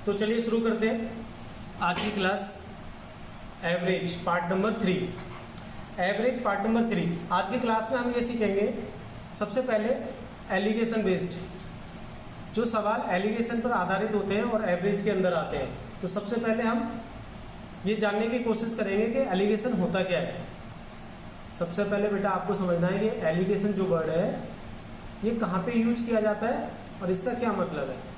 तो चलिए शुरू करते हैं आज की class. Average part number 3। Average part number 3। आज की क्लास में हम ये सीखेंगे सबसे पहले एलिगेशन बेस्ड, जो सवाल एलिगेशन पर आधारित होते हैं और एवरेज के अंदर आते हैं। तो सबसे पहले हम ये जानने की कोशिश करेंगे कि एलिगेशन होता क्या है। सबसे पहले बेटा आपको समझना है कि एलिगेशन जो वर्ड है ये कहाँ पे यूज किया जाता है और इसका क्या मतलब है।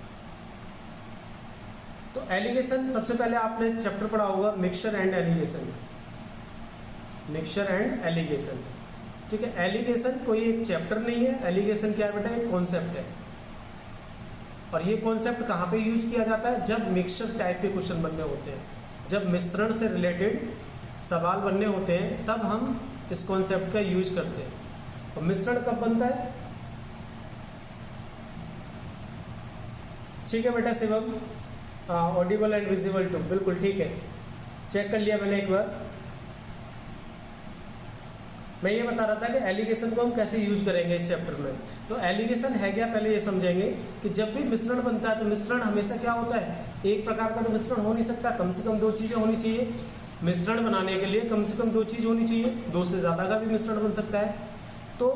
तो एलिगेशन सबसे पहले आपने चैप्टर पढ़ा होगा mixture and allegation. Mixture and allegation, ठीक है। एलिगेशन कोई एक चैप्टर नहीं है, एलिगेशन क्या है बेटा, एक कॉन्सेप्ट है। और ये कॉन्सेप्ट कहाँ पे यूज किया जाता है, जब मिक्सचर टाइप के क्वेश्चन बनने होते हैं, जब मिश्रण से रिलेटेड सवाल बनने होते हैं, तब हम इस कॉन्सेप्ट का यूज करते हैं। और मिश्रण कब बनता है, ठीक है बेटा Shivam, audible and visible too, बिल्कुल ठीक है, चेक कर लिया मैंने एक बार। मैं ये बता रहा था कि एलिगेशन को हम कैसे यूज करेंगे इस चैप्टर में। तो एलिगेशन है क्या, पहले ये समझेंगे कि जब भी मिश्रण बनता है तो मिश्रण हमेशा क्या होता है, एक प्रकार का तो मिश्रण हो नहीं सकता, कम से कम दो चीज़ें होनी चाहिए। मिश्रण बनाने के लिए कम से कम दो चीज़ होनी चाहिए, दो से ज़्यादा का भी मिश्रण बन सकता है। तो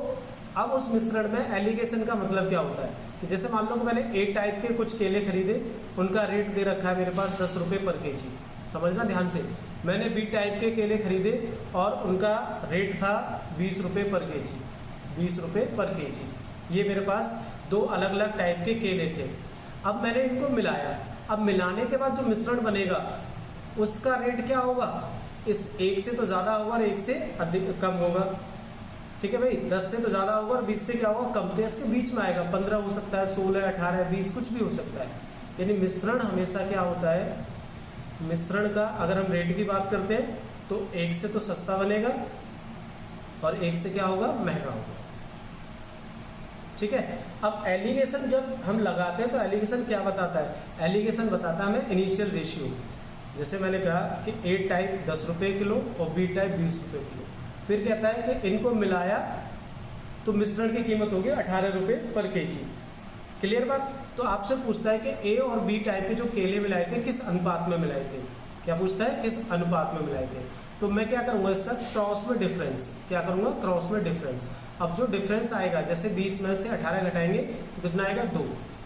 अब उस मिश्रण में एलिगेशन का मतलब क्या होता है कि जैसे मान लो कि मैंने ए टाइप के कुछ केले खरीदे, उनका रेट दे रखा है मेरे पास 10 रुपये पर केजी। समझना ध्यान से, मैंने बी टाइप के केले खरीदे और उनका रेट था 20 रुपये पर केजी, 20 रुपये पर केजी। ये मेरे पास दो अलग अलग टाइप के केले थे। अब मैंने इनको मिलाया, अब मिलाने के बाद जो मिश्रण बनेगा उसका रेट क्या होगा, इस एक से तो ज़्यादा होगा और एक से अधिक कम होगा, ठीक है भाई। 10 से तो ज़्यादा होगा और 20 से क्या होगा, कम। तो इसके बीच में आएगा, 15 हो सकता है, 16, 18, 20, कुछ भी हो सकता है। यानी मिश्रण हमेशा क्या होता है, मिश्रण का अगर हम रेट की बात करते हैं तो एक से तो सस्ता बनेगा और एक से क्या होगा, महंगा होगा, ठीक है। अब एलिगेशन जब हम लगाते हैं तो एलिगेशन क्या बताता है, एलिगेशन बताता है हमें इनिशियल रेशियो। जैसे मैंने कहा कि ए टाइप 10 रुपये किलो और बी टाइप 20 रुपये किलो। फिर कहता है कि इनको मिलाया तो मिश्रण की कीमत होगी 18 रुपये पर केजी। क्लियर बात। तो आपसे पूछता है कि ए और बी टाइप के जो केले मिलाए थे किस अनुपात में मिलाए थे, क्या पूछता है, किस अनुपात में मिलाए थे। तो मैं क्या करूँगा, इसका क्रॉस में डिफरेंस, क्या करूँगा, क्रॉस में डिफरेंस। अब जो डिफरेंस आएगा, जैसे 20 में से 18 घटाएंगे तो कितना आएगा, 2।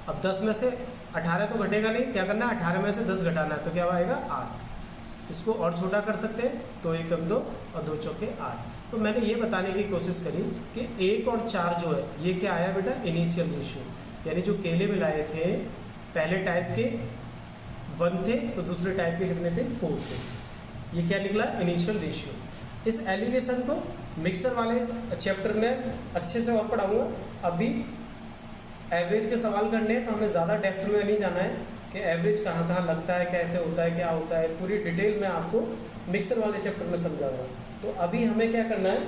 अब 10 में से 18 तो घटेगा नहीं, क्या करना है, 18 में से 10 घटाना है, तो क्या आएगा, 8। इसको और छोटा कर सकते हैं, तो 1 कम 2 और 2 चौके 8। तो मैंने ये बताने की कोशिश करी कि 1 और 4 जो है ये क्या आया बेटा, इनिशियल रेशियो। यानी जो केले मिलाए थे पहले टाइप के 1 थे तो दूसरे टाइप के कितने थे, 4 थे। ये क्या निकला, इनिशियल रेशियो। इस एलिगेशन को मिक्सर वाले चैप्टर में अच्छे से और पढ़ाऊँगा। अभी एवरेज के सवाल करने हैं तो हमें ज़्यादा डेप्थ में नहीं जाना है कि एवरेज कहाँ कहाँ लगता है, कैसे होता है, क्या होता है, पूरी डिटेल में आपको मिक्सर वाले चैप्टर में समझाऊंगा। तो अभी हमें क्या करना है,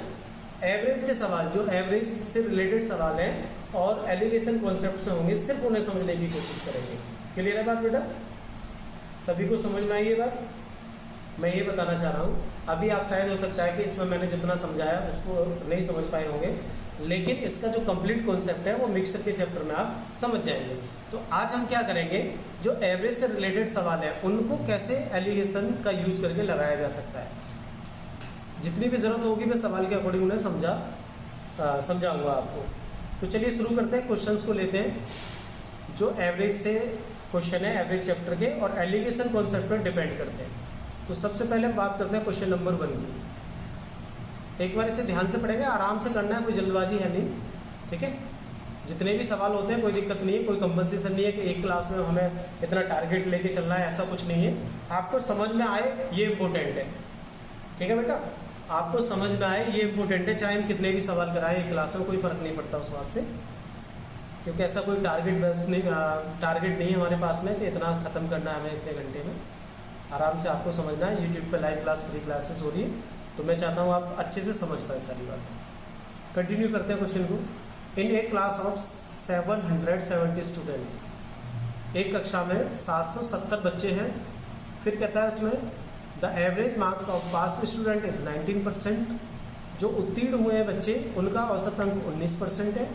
एवरेज के सवाल, जो एवरेज से रिलेटेड सवाल हैं और एलिगेशन कॉन्सेप्ट से होंगे, सिर्फ उन्हें समझने की कोशिश करेंगे। क्लियर है बात बेटा, सभी को समझ में आई ये बात। मैं ये बताना चाह रहा हूँ, अभी आप शायद हो सकता है कि इसमें मैंने जितना समझाया उसको नहीं समझ पाए होंगे, लेकिन इसका जो कंप्लीट कॉन्सेप्ट है वो मिक्सर के चैप्टर में आप समझ जाएंगे। तो आज हम क्या करेंगे, जो एवरेज से रिलेटेड सवाल है उनको कैसे एलिगेशन का यूज करके लगाया जा सकता है। जितनी भी ज़रूरत होगी मैं सवाल के अकॉर्डिंग उन्हें समझाऊंगा आपको। तो चलिए शुरू करते हैं, क्वेश्चंस को लेते हैं जो एवरेज से क्वेश्चन है, एवरेज चैप्टर के, और एलिगेशन कॉन्सेप्ट पर डिपेंड करते हैं। तो सबसे पहले हम बात करते हैं क्वेश्चन नंबर 1 की। एक बार इसे ध्यान से पढ़ेंगे, आराम से करना है, कोई जल्दबाजी है नहीं, ठीक है। जितने भी सवाल होते हैं कोई दिक्कत नहीं है, कोई कंपनसेशन नहीं है कि एक क्लास में हमें इतना टारगेट लेके चलना है, ऐसा कुछ नहीं है। आपको समझ में आए ये इम्पोर्टेंट है, ठीक है बेटा, आपको समझ में आए ये इम्पोर्टेंट है। चाहे हम कितने भी सवाल कराएं एक क्लास में, कोई फ़र्क नहीं पड़ता उस बात से, क्योंकि ऐसा कोई टारगेट नहीं हमारे पास में कि इतना ख़त्म करना है हमें इतने घंटे में। आराम से आपको समझना है। यूट्यूब पे लाइव क्लास, फ्री क्लासेस हो रही है, तो मैं चाहता हूँ आप अच्छे से समझ पाए सारी बातें। कंटिन्यू करते हैं क्वेश्चन को। इन ए क्लास ऑफ 770 स्टूडेंट, एक कक्षा में 770 बच्चे हैं। फिर कहता है उसमें the average marks of pass student is 19%। जो उत्तीर्ण हुए हैं बच्चे उनका औसत अंक 19% है।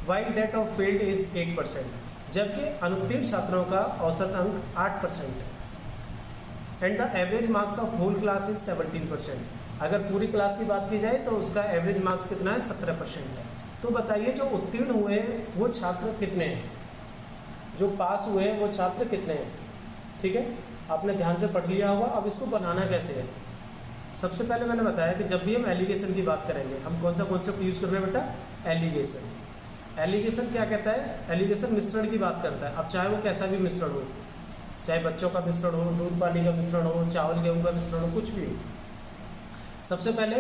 While that of failed is 8%। जबकि अनुत्तीर्ण छात्रों का औसत अंक 8% है। And the average marks of whole class is 17%। अगर पूरी क्लास की बात की जाए तो उसका एवरेज मार्क्स कितना है, 17% है। तो बताइए जो उत्तीर्ण हुए हैं वो छात्र कितने हैं, जो पास हुए हैं वो छात्र कितने हैं। ठीक है, आपने ध्यान से पढ़ लिया होगा। अब इसको बनाना कैसे है। सबसे पहले मैंने बताया कि जब भी हम एलिगेशन की बात करेंगे हम कौन सा कॉन्सेप्ट यूज कर रहे हैं बेटा, एलिगेशन। एलिगेशन क्या कहता है, एलिगेशन मिश्रण की बात करता है। अब चाहे वो कैसा भी मिश्रण हो, चाहे बच्चों का मिश्रण हो, दूध पानी का मिश्रण हो, चावल गेहूं का मिश्रण हो, कुछ भी हो। सबसे पहले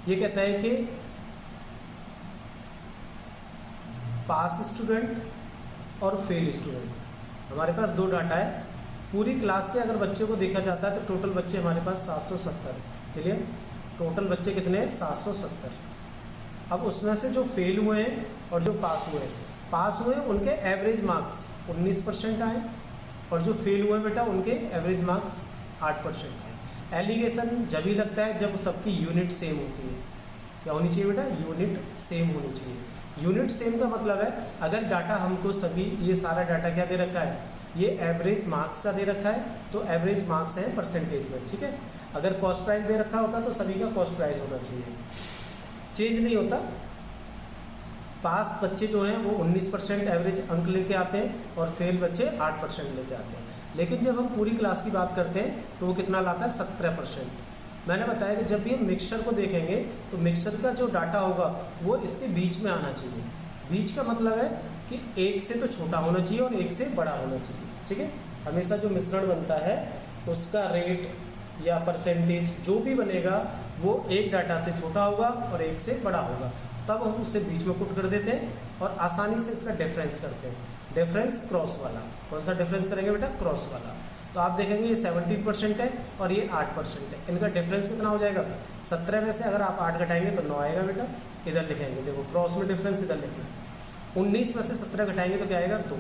ये कहता है कि पास स्टूडेंट और फेल स्टूडेंट। हमारे पास दो डाटा है। पूरी क्लास के अगर बच्चे को देखा जाता है तो टोटल बच्चे हमारे पास 770। क्लियर, टोटल बच्चे कितने हैं, 770। अब उसमें से जो फेल हुए हैं और जो पास हुए हैं, पास हुए उनके एवरेज मार्क्स 19% आए और जो फेल हुए बेटा उनके एवरेज मार्क्स 8% आए। एलिगेशन जब ही लगता है जब सबकी यूनिट सेम होती है। क्या होनी चाहिए बेटा, यूनिट सेम होनी चाहिए। यूनिट सेम का मतलब है अगर डाटा हमको सभी, ये सारा डाटा क्या दे रखा है, ये एवरेज मार्क्स का दे रखा है तो एवरेज मार्क्स है परसेंटेज में। ठीक है, अगर कॉस्ट प्राइस दे रखा होता तो सभी का कॉस्ट प्राइस होना चाहिए, चेंज नहीं होता। पास बच्चे जो हैं वो 19% एवरेज अंक लेके आते हैं और फेल बच्चे 8% लेके आते हैं। लेकिन जब हम पूरी क्लास की बात करते हैं तो वो कितना लाता है, 17%। मैंने बताया कि जब भी हम मिक्सचर को देखेंगे तो मिक्सचर का जो डाटा होगा वो इसके बीच में आना चाहिए। बीच का मतलब है कि एक से तो छोटा होना चाहिए और एक से बड़ा होना चाहिए। ठीक है, हमेशा जो मिश्रण बनता है उसका रेट या परसेंटेज जो भी बनेगा वो एक डाटा से छोटा होगा और एक से बड़ा होगा, तब हम उसे बीच में पुट कर देते हैं और आसानी से इसका डिफरेंस करते हैं। डिफरेंस क्रॉस वाला, कौन सा डिफरेंस करेंगे बेटा, क्रॉस वाला। तो आप देखेंगे ये 17% है और ये 8% है, इनका डिफरेंस कितना हो जाएगा, 17 में से अगर आप 8 घटाएंगे तो 9 आएगा बेटा। इधर लिखेंगे, देखो क्रॉस में डिफरेंस इधर लिखना है। 19 में से 17 घटाएंगे तो क्या आएगा, 2।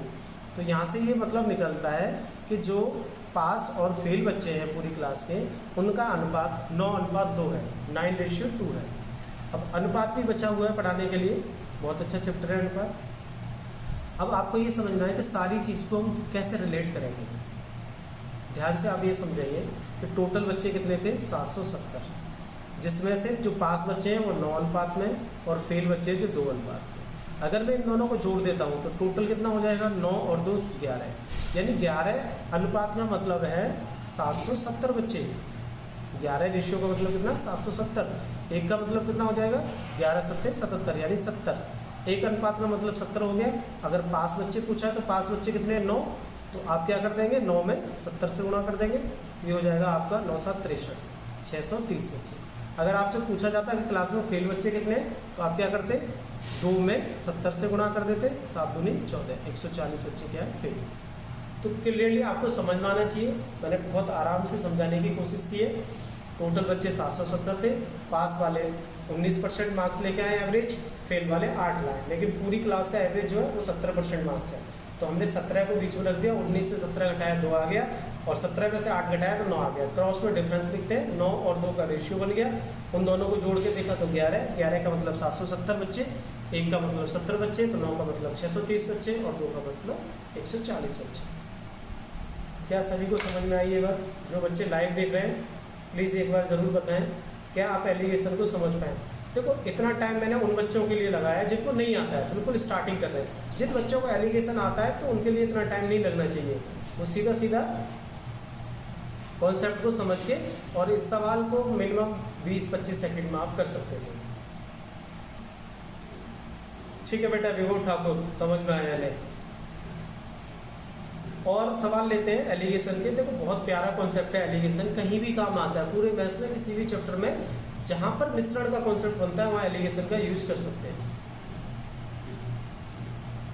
तो यहाँ से ये मतलब निकलता है कि जो पास और फेल बच्चे हैं पूरी क्लास के उनका अनुपात 9:2 है, 9:2 है। अब अनुपात भी बचा हुआ है पढ़ाने के लिए, बहुत अच्छा चैप्टर है अनुपात। अब आपको ये समझना है कि सारी चीज़ को हम कैसे रिलेट करेंगे। ध्यान से आप ये समझेंगे कि टोटल बच्चे कितने थे, 770, जिसमें से जो पास बच्चे हैं वो 9 अनुपात में और फेल बच्चे जो 2 अनुपात में। अगर मैं इन दोनों को जोड़ देता हूँ तो टोटल कितना हो जाएगा, 9 और 2 11, यानी 11 अनुपात का मतलब है 770 बच्चे। 11 रेशियो का मतलब कितना, 770। एक का मतलब कितना हो जाएगा, 11 7 77, यानी 70। एक अनुपात का मतलब 70 हो गया। अगर पास बच्चे पूछा है तो पास बच्चे कितने हैं, 9। तो आप क्या कर देंगे, 9 में 70 से गुणा कर देंगे, ये हो जाएगा आपका 9 7 63, 630 बच्चे। अगर आपसे पूछा जाता है कि क्लास में फेल बच्चे कितने हैं तो आप क्या करते, 2 में 70 से गुणा कर देते, 7 दूनी 14, 140 बच्चे क्या है, फेल। तो क्लियरली आपको समझ में आना चाहिए। मैंने बहुत आराम से समझाने की कोशिश की है। टोटल बच्चे 770 थे, पास वाले 19% मार्क्स लेके आए एवरेज, फेल वाले 8 लाए, लेकिन पूरी क्लास का एवरेज जो है वो 17% मार्क्स है। तो हमने 17 को बीच में रख दिया, 19 से 17 घटाया 2 आ गया और 17 में से 8 घटाया तो 9 आ गया। क्रॉस में डिफरेंस लिखते हैं, 9 और 2 का रेशियो बन गया। उन दोनों को जोड़ के देखा तो 11 का मतलब 770 बच्चे, 1 का मतलब 70 बच्चे, तो 9 का मतलब 630 बच्चे और 2 का मतलब 140 बच्चे। क्या सभी को समझ में आई ये बात? जो बच्चे लाइव देख रहे हैं प्लीज़ एक बार ज़रूर बताएं क्या आप एलिगेशन को समझ पाएँ। देखो इतना टाइम मैंने उन बच्चों के लिए लगाया जिनको नहीं आता है, बिल्कुल स्टार्टिंग कर रहे हैं। जिन बच्चों को एलिगेशन आता है तो उनके लिए इतना टाइम नहीं लगना चाहिए, वो सीधा सीधा कॉन्सेप्ट को समझ के और इस सवाल को मिनिमम 20-25 सेकंड में आप कर सकते थे। ठीक है बेटा, विभू ठाकुर समझ में आया नहीं? और सवाल लेते हैं एलिगेशन के। देखो बहुत प्यारा कॉन्सेप्ट है एलिगेशन, कहीं भी काम आता है। पूरे मैथ्स में किसी भी चैप्टर में जहां पर मिश्रण का कॉन्सेप्ट बनता है वहां एलिगेशन का यूज कर सकते हैं।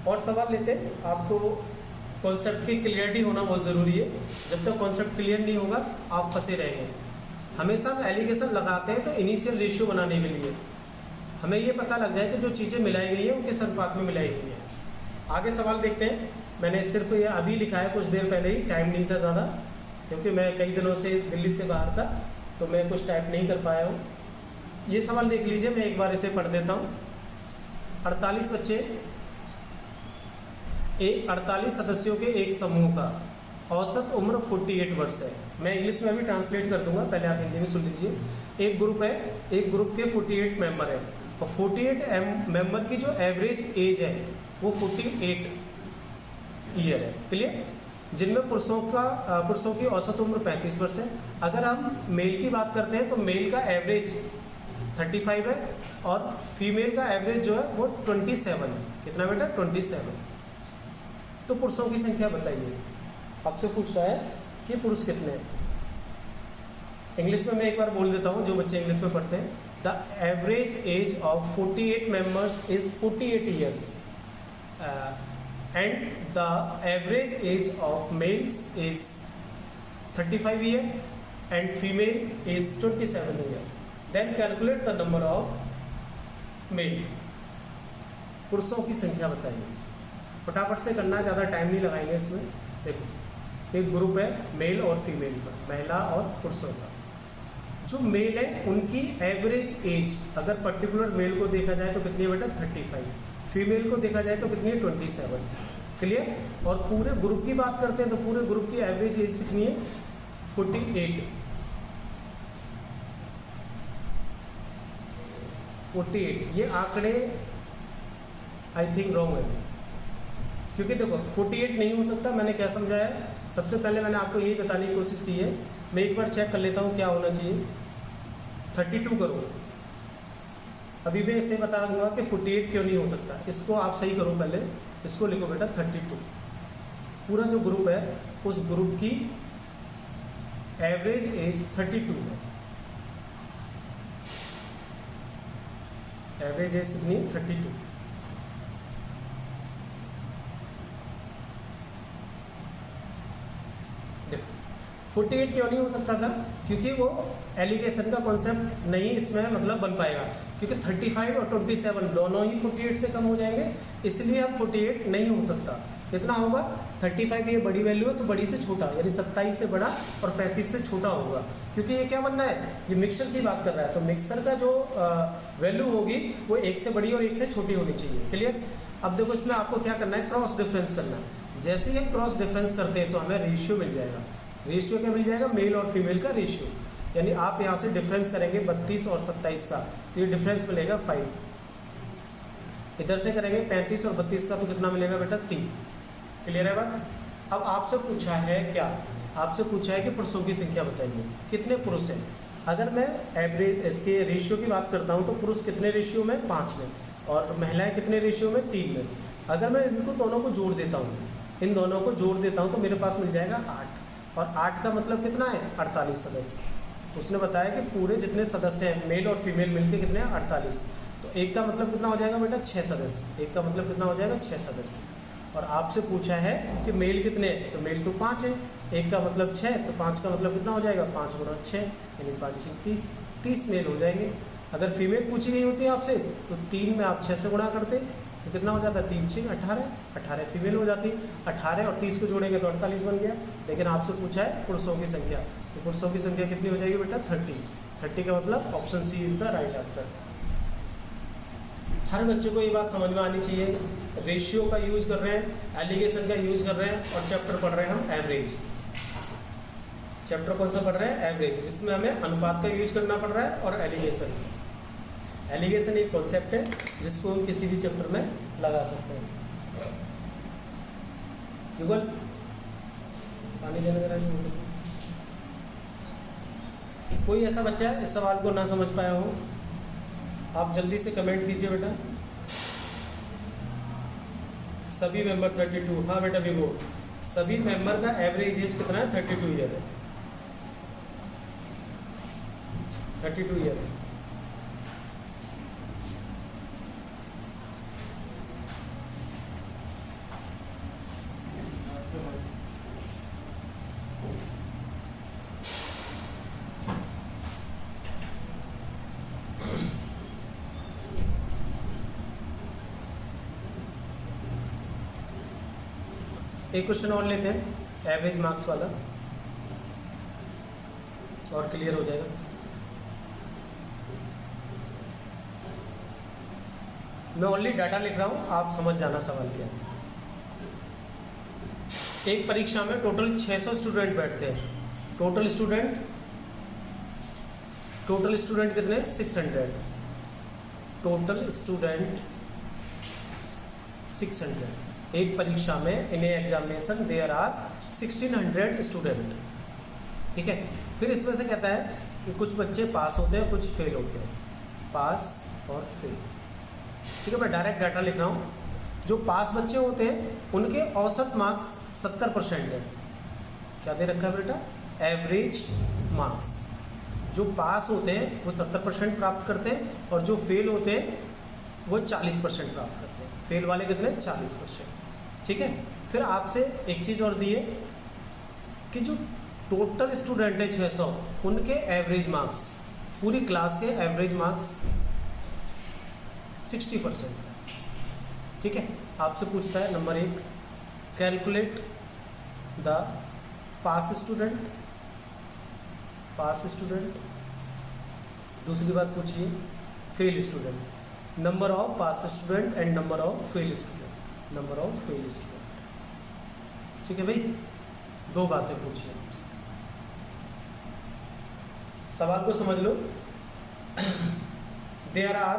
और सवाल लेते हैं। आपको कॉन्सेप्ट की क्लियरिटी होना बहुत ज़रूरी है। जब तक कॉन्सेप्ट क्लियर नहीं होगा आप फंसे रहेंगे। हमेशा हम एलिगेशन लगाते हैं तो इनिशियल रेशियो बनाने के लिए हमें ये पता लग जाए कि जो चीज़ें मिलाई गई है वो किस अनुपात में मिलाई गई है। आगे सवाल देखते हैं। मैंने सिर्फ ये अभी लिखा है, कुछ देर पहले ही, टाइम नहीं था ज़्यादा क्योंकि मैं कई दिनों से दिल्ली से बाहर था तो मैं कुछ टाइप नहीं कर पाया हूँ। ये सवाल देख लीजिए, मैं एक बार इसे पढ़ देता हूँ। 48 बच्चे एक 48 सदस्यों के एक समूह का औसत उम्र 48 वर्ष है। मैं इंग्लिश में भी ट्रांसलेट कर दूंगा, पहले आप हिंदी में सुन लीजिए। एक ग्रुप है, एक ग्रुप के 48 मेंबर है और 48 मेंबर की जो एवरेज एज है वो 48 ईयर है। क्लियर? जिनमें पुरुषों की औसत उम्र 35 वर्ष है। अगर हम मेल की बात करते हैं तो मेल का एवरेज 35 है और फीमेल का एवरेज जो है वो 27 है। कितना बेटा? 27। तो पुरुषों की संख्या बताइए। आपसे पूछ रहा है कि पुरुष कितने हैं। इंग्लिश में मैं एक बार बोल देता हूँ जो बच्चे इंग्लिश में पढ़ते हैं। The average age of 48 members is 48 years and the average age of males is 35 year and female is 27 year. Then calculate the number of male. पुरुषों की संख्या बताइए। फटाफट से करना, ज़्यादा टाइम नहीं लगाएंगे इसमें। देखो, एक ग्रुप है मेल और फीमेल का, महिला और पुरुषों का। जो मेल है उनकी एवरेज एज अगर पर्टिकुलर मेल को देखा जाए तो कितनी है बेटा? 35। फीमेल को देखा जाए तो कितनी है? 27। क्लियर? और पूरे ग्रुप की बात करते हैं तो पूरे ग्रुप की एवरेज एज कितनी है? 48। 48। ये आंकड़े आई थिंक रॉन्ग है, क्योंकि देखो 48 नहीं हो सकता। मैंने क्या समझाया? सबसे पहले मैंने आपको यही बताने की कोशिश की है। मैं एक बार चेक कर लेता हूँ क्या होना चाहिए। 32 करो। अभी मैं इसे बता दूंगा कि 48 क्यों नहीं हो सकता। इसको आप सही करो, पहले इसको लिखो बेटा 32। पूरा जो ग्रुप है उस ग्रुप की एवरेज एज 32 है। एवरेज एज कितनी है? 32। देखो 48 क्यों नहीं हो सकता था? क्योंकि वो एलिगेशन का कॉन्सेप्ट नहीं इसमें मतलब बन पाएगा, क्योंकि 35 और 27 दोनों ही 48 से कम हो जाएंगे, इसलिए अब 48 नहीं हो सकता। कितना होगा? 35 ये बड़ी वैल्यू है तो बड़ी से छोटा, यानी 27 से बड़ा और 35 से छोटा होगा, क्योंकि ये क्या बनना है? ये मिक्सर की बात कर रहा है, तो मिक्सर का जो वैल्यू होगी वो एक से बड़ी और एक से छोटी होनी चाहिए। क्लियर? अब देखो इसमें आपको क्या करना है? क्रॉस डिफरेंस करना है। जैसे ही हम क्रॉस डिफरेंस करते हैं तो हमें रेशियो मिल जाएगा। रेशियो क्या मिल जाएगा? मेल और फीमेल का रेशियो। यानी आप यहाँ से डिफरेंस करेंगे 32 और 27 का, तो ये डिफरेंस मिलेगा 5। इधर से करेंगे 35 और 32 का, तो कितना मिलेगा बेटा? 3। क्लियर है बात? अब आपसे पूछा है क्या? आपसे पूछा है कि पुरुषों की संख्या बताइए, कितने पुरुष हैं। अगर मैं एवरेज इसके रेशियो की बात करता हूँ तो पुरुष कितने रेशियो में? 5 में, और महिलाएं कितने रेशियो में? 3 में। अगर मैं इनको दोनों को जोड़ देता हूँ, इन दोनों को जोड़ देता हूँ तो मेरे पास मिल जाएगा 8। और 8 का मतलब कितना है? 48 सदस्य। उसने बताया कि पूरे जितने सदस्य हैं मेल और फीमेल मिलके कितने हैं? 48। तो एक का मतलब कितना हो जाएगा बेटा? 6 सदस्य। एक का मतलब कितना हो जाएगा? 6 सदस्य। और आपसे पूछा है कि मेल कितने हैं, तो मेल तो 5 है। एक का मतलब 6, तो 5 का मतलब कितना हो जाएगा? 5 गुणा 6 यानी 5 6 30। 30 मेल हो जाएंगे। अगर फीमेल पूछी गई होती है आपसे तो 3 में आप 6 से गुणा करते तो कितना हो जाता? 3 6 18। 18 फीमेल हो जाती। 18 और 30 को जोड़ेंगे तो 48 बन गया। लेकिन आपसे पूछा है पुरुषों की संख्या, तो पुरुषों की संख्या कितनी हो जाएगी बेटा? 30। 30 का मतलब option C is the right answer. हर बच्चे को ये बात समझ में आनी चाहिए। रेशियो का यूज कर रहे हैं, एलिगेशन का यूज कर रहे हैं, और चैप्टर पढ़ रहे हैं हम एवरेज। चैप्टर कौन सा पढ़ रहे हैं? एवरेज, जिसमें हमें अनुपात का यूज करना पड़ रहा है और एलिगेशन। एलिगेशन एक कॉन्सेप्ट है जिसको हम किसी भी चैप्टर में लगा सकते हैं। युगल पानी देने का कोई ऐसा बच्चा है इस सवाल को ना समझ पाया हो? आप जल्दी से कमेंट कीजिए बेटा। सभी मेंबर 32। हाँ बेटा विवो, सभी मेंबर का एवरेज एज कितना है? 32 ईयर है। 32 ईयर है। एक क्वेश्चन और लेते हैं एवरेज मार्क्स वाला, और क्लियर हो जाएगा। मैं ओनली डाटा लिख रहा हूँ, आप समझ जाना सवाल क्या है। एक परीक्षा में टोटल 600 स्टूडेंट बैठते हैं। टोटल स्टूडेंट कितने? 600। Total student 600। एक परीक्षा में in examination there are 1600 student. ठीक है। फिर इसमें से कहता है कि कुछ बच्चे पास होते हैं, कुछ फेल होते हैं। पास और फेल। ठीक है, मैं डायरेक्ट डाटा लिख रहा हूँ। जो पास बच्चे होते हैं उनके औसत मार्क्स 70% है। क्या दे रखा है बेटा? Average marks. जो पास होते हैं वो 70% प्राप्त करते हैं और जो फेल होते हैं वो 40% प्राप्त करते हैं। फेल वाले कितने? 40%। ठीक है। फिर आपसे एक चीज़ और दी है कि जो टोटल स्टूडेंट है 600, उनके एवरेज मार्क्स, पूरी क्लास के एवरेज मार्क्स 60%। ठीक है। आपसे पूछता है number 1, calculate the pass student. दूसरी बात पूछिए fail student. Number of pass student and number of fail student. ठीक है भाई, 2 बातें पूछिए आपसे। सवाल को समझ लो। There are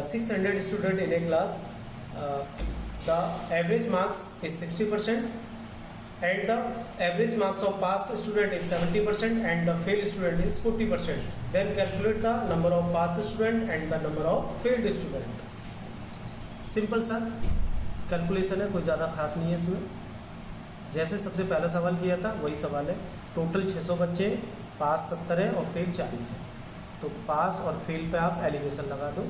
600 student in a class. The average marks is 60% and the average marks of pass student is 70% and the fail student is 40%. Then calculate the number of pass student and the number of failed student. Simple सा calculation है, कोई ज़्यादा खास नहीं है इसमें। जैसे सबसे पहला सवाल किया था वही सवाल है। टोटल 600 बच्चे, पास 70 है और फेल 40 है। तो पास और फेल पे आप एलिगेशन लगा दो,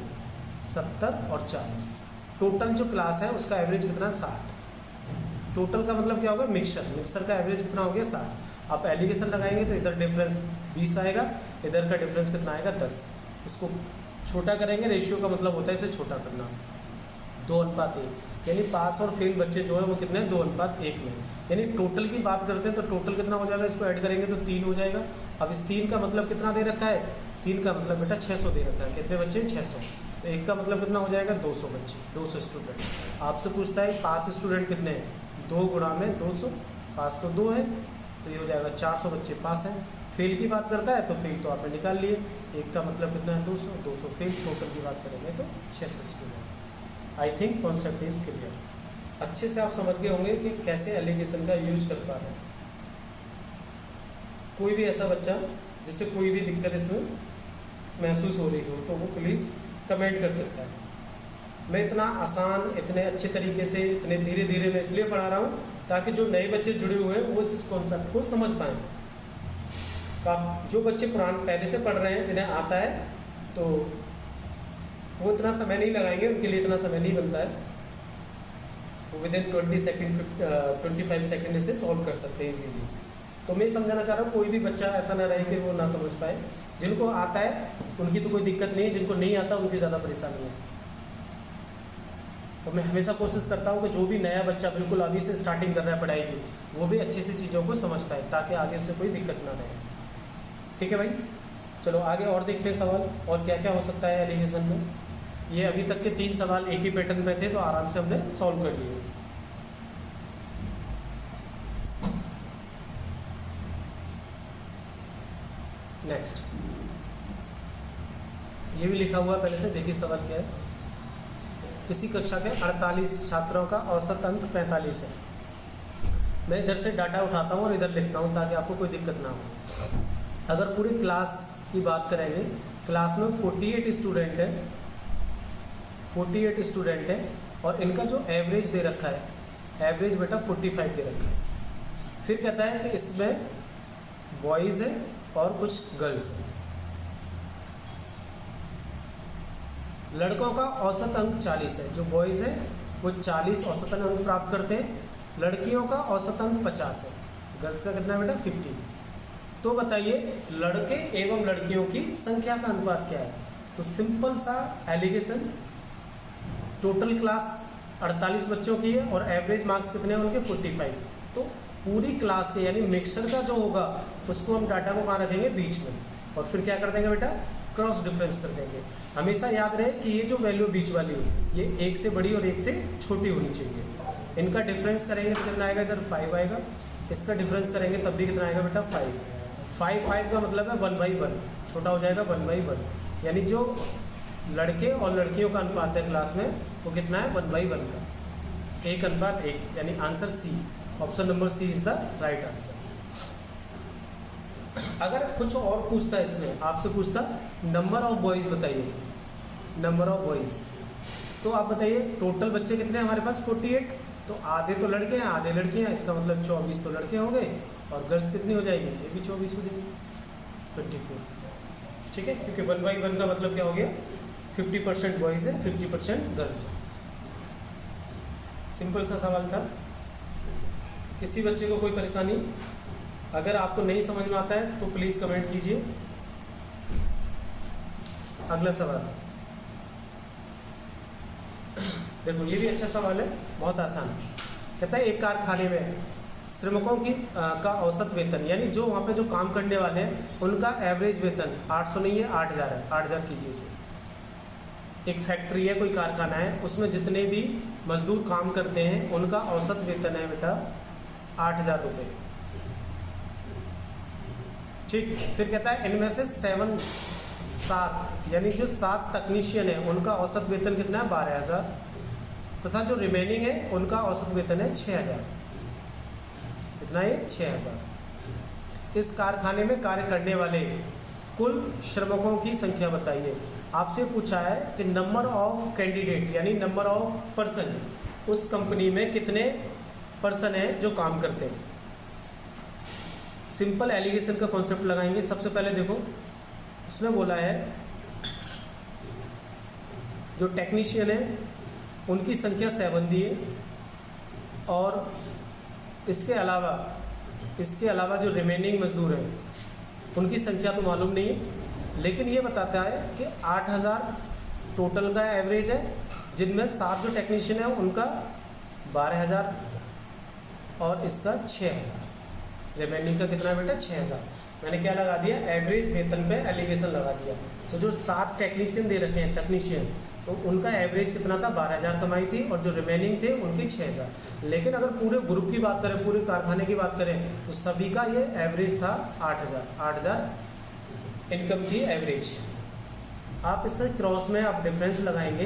70 और 40। टोटल जो क्लास है उसका एवरेज कितना? 60। टोटल का मतलब क्या होगा? मिक्सर का एवरेज कितना हो गया? 60। आप एलिगेशन लगाएंगे तो इधर डिफरेंस 20 आएगा, इधर का डिफरेंस कितना आएगा? 10। इसको छोटा करेंगे, रेशियो का मतलब होता है इसे छोटा करना। 2:1, यानी पास और फेल बच्चे जो है वो कितने? 2:1 में। यानी टोटल की बात करते हैं तो टोटल कितना हो जाएगा? इसको ऐड करेंगे तो 3 हो जाएगा। अब इस 3 का मतलब कितना दे रखा है? 3 का मतलब बेटा 600 दे रखा है। कितने बच्चे? 600। तो 1 का मतलब कितना हो जाएगा? 200 बच्चे, 200 स्टूडेंट। आपसे पूछता है पास स्टूडेंट कितने हैं? 2 गुणा में 200। पास तो 2 है तो ये हो जाएगा 400 बच्चे पास हैं। फेल की बात करता है तो फेल तो आपने निकाल लिए। 1 का मतलब कितना है? 200, 200 फेल। टोटल की बात करेंगे तो 600 student. I think concept is clear. अच्छे से आप समझ गए होंगे कि कैसे एलिगेशन का यूज कर पा रहे हैं। कोई भी ऐसा बच्चा जिससे कोई भी दिक्कत इसमें महसूस हो रही हो तो वो प्लीज़ कमेंट कर सकता है। मैं इतना आसान, इतने अच्छे तरीके से, इतने धीरे धीरे मैं इसलिए पढ़ा रहा हूँ ताकि जो नए बच्चे जुड़े हुए हैं वो इस कॉन्सेप्ट को समझ पाएँ। जो बच्चे पहले से पढ़ रहे हैं, जिन्हें आता है, तो वो इतना समय नहीं लगाएंगे, उनके लिए इतना समय नहीं बनता है। वो विदिन 25 सेकेंड इसे सॉल्व कर सकते हैं इजीली। तो मैं समझाना चाह रहा हूँ कोई भी बच्चा ऐसा ना रहे कि वो ना समझ पाए। जिनको आता है उनकी तो कोई दिक्कत नहीं है, जिनको नहीं आता उनकी ज़्यादा परेशानी है। तो मैं हमेशा कोशिश करता हूँ कि जो भी नया बच्चा बिल्कुल अभी से स्टार्टिंग कर रहा है पढ़ाई की, वो भी अच्छे से चीज़ों को समझ पाए ताकि आगे उसे कोई दिक्कत ना रहे। ठीक है भाई, चलो आगे और देखते हैं सवाल और क्या क्या हो सकता है एलिगेशन में। ये अभी तक के 3 सवाल एक ही पैटर्न पे थे तो आराम से हमने सॉल्व कर लिए। नेक्स्ट, ये भी लिखा हुआ है पहले से, देखिए सवाल क्या है। किसी कक्षा के 48 छात्रों का औसत अंक 45 है। मैं इधर से डाटा उठाता हूँ और इधर लिखता हूँ ताकि आपको कोई दिक्कत ना हो। अगर पूरी क्लास की बात करेंगे, क्लास में 48 स्टूडेंट है, 48 स्टूडेंट है और इनका जो एवरेज दे रखा है, एवरेज बेटा 45 दे रखा है। फिर कहता है कि इसमें बॉयज़ है और कुछ गर्ल्स हैं। लड़कों का औसत अंक 40 है, जो बॉयज़ हैं वो 40 औसतन अंक प्राप्त करते हैं। लड़कियों का औसत अंक 50 है, गर्ल्स का कितना है बेटा? 50। तो बताइए लड़के एवं लड़कियों की संख्या का अनुपात क्या है? तो सिंपल सा एलिगेशन, टोटल क्लास 48 बच्चों की है और एवरेज मार्क्स कितने हैं उनके? 45। तो पूरी क्लास के यानी मिक्सर का जो होगा उसको हम डाटा को कहाँ रखेंगे? बीच में। और फिर क्या कर देंगे बेटा? क्रॉस डिफरेंस कर देंगे। हमेशा याद रहे कि ये जो वैल्यू बीच वाली है ये 1 से बड़ी और 1 से छोटी होनी चाहिए। इनका डिफरेंस करेंगे तो कितना आएगा, इधर 5 आएगा, इसका डिफरेंस करेंगे तब भी कितना आएगा बेटा 5। 5 का मतलब है 1/1, छोटा हो जाएगा 1/1, यानी जो लड़के और लड़कियों का अनुपात है क्लास में वो कितना है 1/1 का, 1:1, यानी answer C, option number C is the right answer. अगर कुछ और पूछता इसमें, आपसे पूछता नंबर ऑफ बॉयज़ बताइए, नंबर ऑफ बॉयज़, तो आप बताइए टोटल बच्चे कितने हैं हमारे पास 48, तो आधे तो लड़के हैं आधे लड़कियां हैं, इसका मतलब 24 तो लड़के हो गए और गर्ल्स कितनी हो जाएगी, ये भी 24 हो जाएगी, 24, ठीक है, क्योंकि 1/1 का मतलब क्या हो गया, 50% बॉयज़ है 50% गर्ल्स है। सिंपल सा सवाल था। किसी बच्चे को कोई परेशानी, अगर आपको नहीं समझ में आता है तो प्लीज़ कमेंट कीजिए। अगला सवाल देखो, ये भी अच्छा सवाल है, बहुत आसान। कहता है एक कारखाने में श्रमिकों की का औसत वेतन, यानी जो वहाँ पे जो काम करने वाले हैं उनका एवरेज वेतन 800 नहीं है 8000 है, 8000 कीजिए इसे। एक फैक्ट्री है, कोई कारखाना है, उसमें जितने भी मजदूर काम करते हैं उनका औसत वेतन है बेटा 8000 रुपये, ठीक। फिर कहता है इनमें से 7 यानी जो 7 तकनीशियन है उनका औसत वेतन कितना है 12000, तथा जो रिमेनिंग है उनका औसत वेतन है 6000, कितना है 6000। इस कारखाने में कार्य करने वाले कुल श्रमिकों की संख्या बताइए। आपसे पूछा है कि नंबर ऑफ कैंडिडेट यानी नंबर ऑफ पर्सन, उस कंपनी में कितने पर्सन हैं जो काम करते हैं। सिंपल एलिगेशन का कॉन्सेप्ट लगाएंगे। सबसे पहले देखो, उसने बोला है जो टेक्नीशियन है उनकी संख्या 7 दी है, और इसके अलावा जो रिमेनिंग मजदूर हैं उनकी संख्या तो मालूम नहीं है, लेकिन ये बताता है कि 8000 टोटल का एवरेज है, जिनमें 7 जो टेक्नीशियन है उनका 12000 और इसका 6000, रिमेनिंग का कितना बेटा 6000। मैंने क्या लगा दिया, एवरेज वेतन पे एलिगेशन लगा दिया। तो जो 7 टेक्नीशियन दे रखे हैं तकनीशियन, तो उनका एवरेज कितना था 12000 कमाई थी, और जो रिमेनिंग थे उनकी 6000। लेकिन अगर पूरे ग्रुप की बात करें, पूरे कारखाने की बात करें, तो सभी का ये एवरेज था 8000 इनकम थी एवरेज। आप इससे क्रॉस में आप डिफरेंस लगाएंगे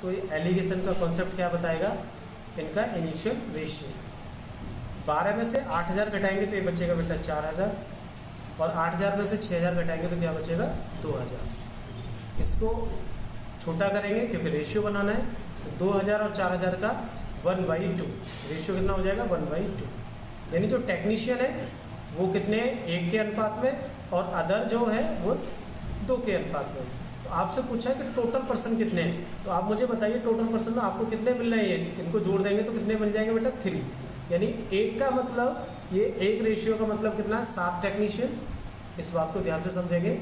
तो ये एलिगेशन का कॉन्सेप्ट क्या बताएगा, इनका इनिशियल रेशियो। 12 में से 8000 घटाएंगे तो ये बचेगा बेटा 4000, और 8000 में से 6000 घटाएंगे तो क्या बचेगा 2000। इसको छोटा करेंगे क्योंकि रेशियो बनाना है, तो 2000 और 4000 का 1/2, रेशियो कितना हो जाएगा 1/2। यानी जो टेक्नीशियन है वो कितने 1 के अनुपात में, और अदर जो है वो 2 के अनुपात में। तो आपसे पूछा है कि टोटल पर्सन कितने हैं, तो आप मुझे बताइए टोटल पर्सन में आपको कितने मिल रहे हैं। इनको जोड़ देंगे तो कितने बन जाएंगे बेटा 3, यानी 1 का मतलब, ये 1 रेशियो का मतलब कितना है 7 टेक्नीशियन। इस बात को ध्यान से समझेंगे।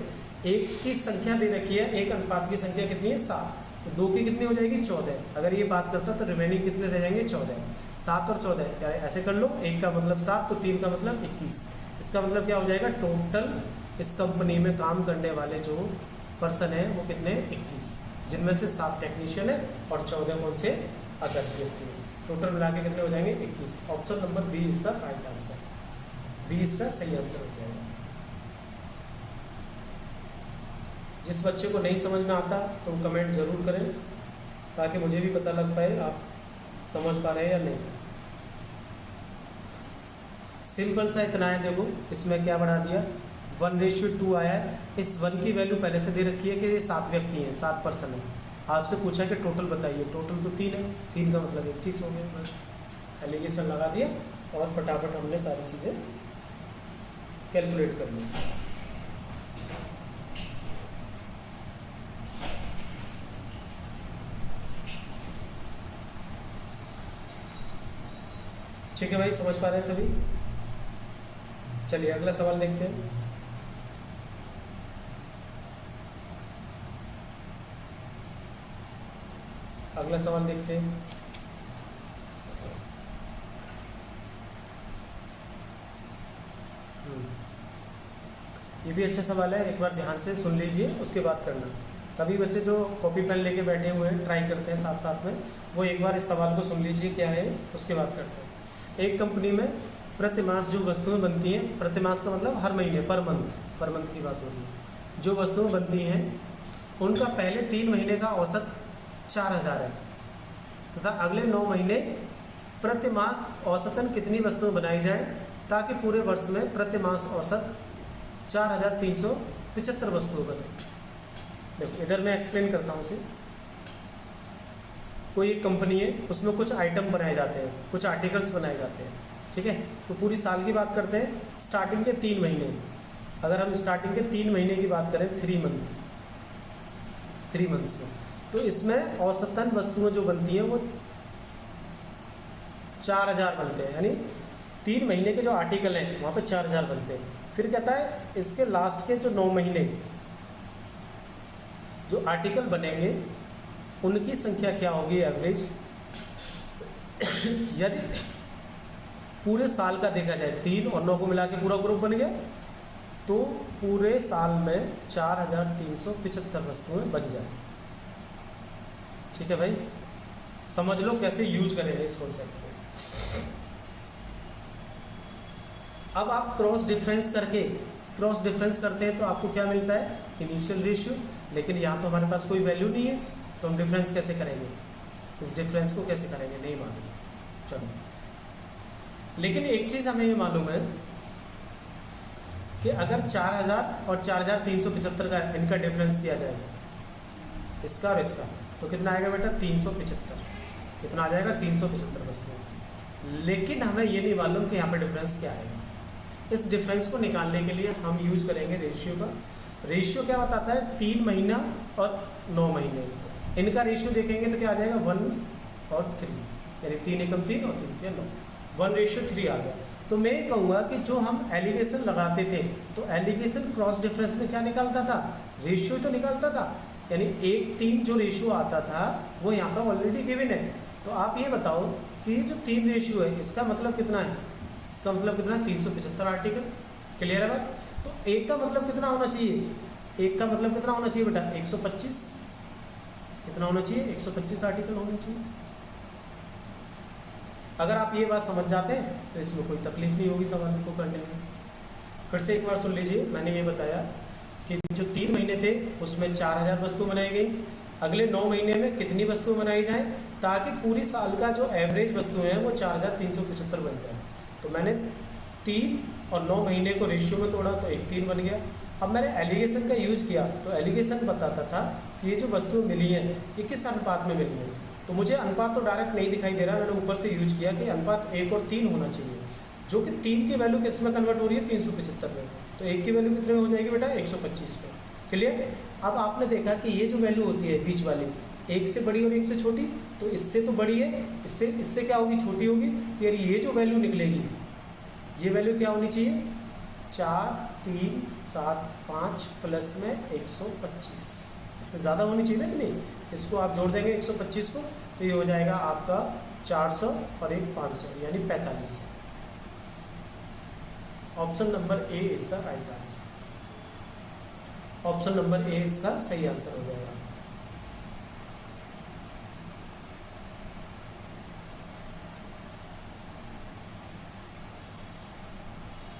1 की संख्या दे रखी है, 1 अनुपात की संख्या कितनी है 7, तो 2 की कितनी हो जाएगी 14। अगर ये बात करता तो रिमेनिंग कितने रह जाएंगे 14, 7 और 14, ऐसे कर लो। 1 का मतलब 7, तो 3 का मतलब 21। इसका मतलब क्या हो जाएगा, टोटल इस कंपनी में काम करने वाले जो पर्सन है वो कितने 21, जिनमें से 7 टेक्नीशियन है और 14 कौन से अदर व्यक्ति है। टोटल मिला के कितने हो जाएंगे 21। Option number B is the right answer, B इसका सही आंसर हो जाएगा। जिस बच्चे को नहीं समझ में आता तो कमेंट जरूर करें, ताकि मुझे भी पता लग पाए आप समझ पा रहे हैं या नहीं। सिंपल सा इतना है, देखो इसमें क्या बढ़ा दिया 1:2 आया है। इस 1 की वैल्यू पहले से दे रखी है कि ये 7 व्यक्ति हैं, 7 पर्सन है। आपसे पूछा है कि टोटल बताइए, टोटल तो 3 है, 3 का मतलब 21 हो गया। बस एलिगेशन लगा दिया और फटाफट हमने सारी चीज़ें कैलकुलेट कर ली। ठीक है भाई, समझ पा रहे हैं सभी। चलिए अगला सवाल देखते हैं। अगला सवाल देखते हैं। ये भी अच्छा सवाल है, एक बार ध्यान से सुन लीजिए, उसके बाद करना। सभी बच्चे जो कॉपी पेन लेके बैठे हुए हैं ट्राई करते हैं साथ साथ में वो एक बार इस सवाल को सुन लीजिए क्या है, उसके बाद करते हैं। एक कंपनी में प्रति मास जो वस्तुएं बनती हैं, प्रति मास का मतलब हर महीने, पर मंथ की बात हो रही है, जो वस्तुएं बनती हैं उनका पहले 3 महीने का औसत 4000 है तथा अगले 9 महीने प्रति माह औसतन कितनी वस्तुएं बनाई जाए ताकि पूरे वर्ष में प्रति मास औसत 4375 वस्तुएं बने। देखो इधर मैं एक्सप्लेन करता हूँ उसे। कोई एक कंपनी है, उसमें कुछ आइटम बनाए जाते हैं, कुछ आर्टिकल्स बनाए जाते हैं, ठीक है। तो पूरी साल की बात करते हैं, स्टार्टिंग के 3 महीने, अगर हम स्टार्टिंग के 3 महीने की बात करें, 3 मंथ्स में, तो इसमें औसतन वस्तुएं जो बनती हैं वो 4000 बनते हैं, यानी 3 महीने के जो आर्टिकल हैं वहाँ पे 4000 बनते हैं। फिर कहता है इसके लास्ट के जो 9 महीने जो आर्टिकल बनेंगे उनकी संख्या क्या होगी एवरेज। यदि पूरे साल का देखा जाए, 3 और 9 को मिला के पूरा ग्रुप बन गया, तो पूरे साल में 4375 वस्तुएं बन जाए। ठीक है भाई, समझ लो कैसे यूज करेंगे इस कॉन्सेप्ट को। अब आप क्रॉस डिफरेंस करते हैं तो आपको क्या मिलता है, इनिशियल रेशियो। लेकिन यहाँ तो हमारे पास कोई वैल्यू नहीं है, तो हम डिफरेंस कैसे करेंगे, इस डिफरेंस को कैसे करेंगे नहीं मालूम। चलो, लेकिन एक चीज़ हमें ये मालूम है कि अगर 4000 और 4375 का इनका डिफरेंस किया जाए, इसका और इसका, तो कितना आएगा बेटा, 375। कितना आ जाएगा, 375 वस्तुएं। लेकिन हमें ये नहीं मालूम कि यहाँ पर डिफरेंस क्या है। इस डिफरेंस को निकालने के लिए हम यूज़ करेंगे रेशियो का। रेशियो क्या बताता है, 3 महीना और 9 महीने, इनका रेशियो देखेंगे तो क्या आ जाएगा, 1 और 3, यानी 3 एकम 3 और 3 के 9, 1:3 आ गया। तो मैं कहूँगा कि जो हम एलिगेशन लगाते थे, तो एलिगेशन क्रॉस डिफरेंस में क्या निकालता था, रेशियो तो निकालता था, यानी 1:3 जो रेशियो आता था वो यहाँ पर ऑलरेडी गिवन है। तो आप ये बताओ कि जो 3 रेशियो है इसका मतलब कितना है, इसका मतलब कितना है, 375 आर्टिकल। क्लियर है बात। तो एक का मतलब कितना होना चाहिए, एक का मतलब कितना होना चाहिए बेटा, 125। कितना होना चाहिए, 125 आर्टिकल होने चाहिए। अगर आप ये बात समझ जाते हैं तो इसमें कोई तकलीफ नहीं होगी सवाल को करने में। फिर से एक बार सुन लीजिए, मैंने ये बताया कि जो 3 महीने थे उसमें 4000 वस्तु बनाई गई, अगले 9 महीने में कितनी वस्तुएं बनाई जाएं ताकि पूरी साल का जो एवरेज वस्तुएं हैं वो 4375 बन जाए। तो मैंने 3 और 9 महीने को रेशियो में तोड़ा तो 1:3 बन गया। अब मैंने एलिगेशन का यूज़ किया, तो एलिगेशन बताता था कि ये जो वस्तुएं मिली हैं ये किस अनुपात में मिली हैं। तो मुझे अनुपात तो डायरेक्ट नहीं दिखाई दे रहा, मैंने ऊपर से यूज किया कि अनुपात 1 और 3 होना चाहिए, जो कि 3 की वैल्यू किस में कन्वर्ट हो रही है, 375 में। तो 1 की वैल्यू कितने में हो जाएगी बेटा, 125 में। क्लियर। अब आपने देखा कि ये जो वैल्यू होती है बीच वाली, 1 से बड़ी और 1 से छोटी, तो इससे तो बड़ी है, इससे क्या होगी, छोटी होगी। तो यार ये जो वैल्यू निकलेगी, ये वैल्यू क्या होनी चाहिए, 4, 3, 7, 5 प्लस में 125, इससे ज़्यादा होनी चाहिए ना इतनी। इसको आप जोड़ देंगे 125 को, तो ये हो जाएगा आपका 400 और 1 500, यानी 45। Option number A is the right answer. Option number A इसका सही आंसर हो जाएगा।